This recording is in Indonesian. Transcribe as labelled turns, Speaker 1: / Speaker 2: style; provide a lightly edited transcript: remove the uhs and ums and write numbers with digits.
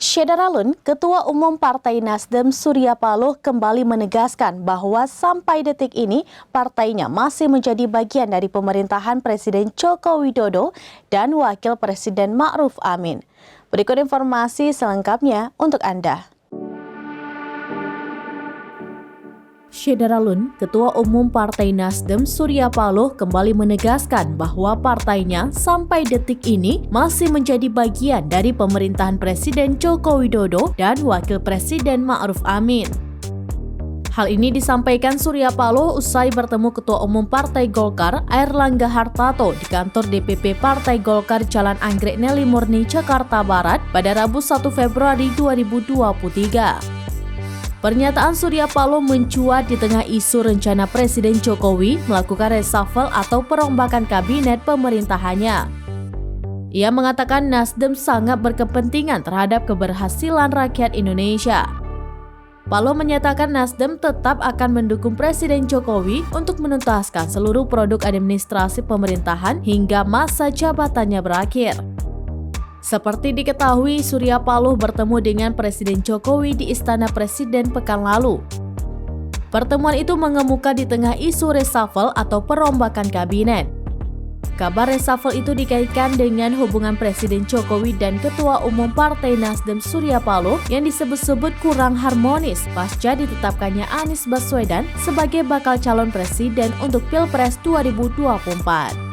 Speaker 1: Syederalun, Ketua Umum Partai Nasdem Surya Paloh kembali menegaskan bahwa sampai detik ini partainya masih menjadi bagian dari pemerintahan Presiden Joko Widodo dan Wakil Presiden Ma'ruf Amin. Berikut informasi selengkapnya untuk Anda. Syederalun, Ketua Umum Partai Nasdem Surya Paloh kembali menegaskan bahwa partainya sampai detik ini masih menjadi bagian dari pemerintahan Presiden Joko Widodo dan Wakil Presiden Ma'ruf Amin. Hal ini disampaikan Surya Paloh usai bertemu Ketua Umum Partai Golkar Airlangga Hartarto di kantor DPP Partai Golkar Jalan Anggrek Neli Murni, Jakarta Barat pada Rabu 1 Februari 2023. Pernyataan Surya Paloh mencuat di tengah isu rencana Presiden Jokowi melakukan reshuffle atau perombakan kabinet pemerintahannya. Ia mengatakan Nasdem sangat berkepentingan terhadap keberhasilan rakyat Indonesia. Paloh menyatakan Nasdem tetap akan mendukung Presiden Jokowi untuk menuntaskan seluruh produk administrasi pemerintahan hingga masa jabatannya berakhir. Seperti diketahui, Surya Paloh bertemu dengan Presiden Jokowi di Istana Presiden pekan lalu. Pertemuan itu mengemuka di tengah isu reshuffle atau perombakan kabinet. Kabar reshuffle itu dikaitkan dengan hubungan Presiden Jokowi dan Ketua Umum Partai Nasdem Surya Paloh yang disebut-sebut kurang harmonis pasca ditetapkannya Anies Baswedan sebagai bakal calon presiden untuk Pilpres 2024.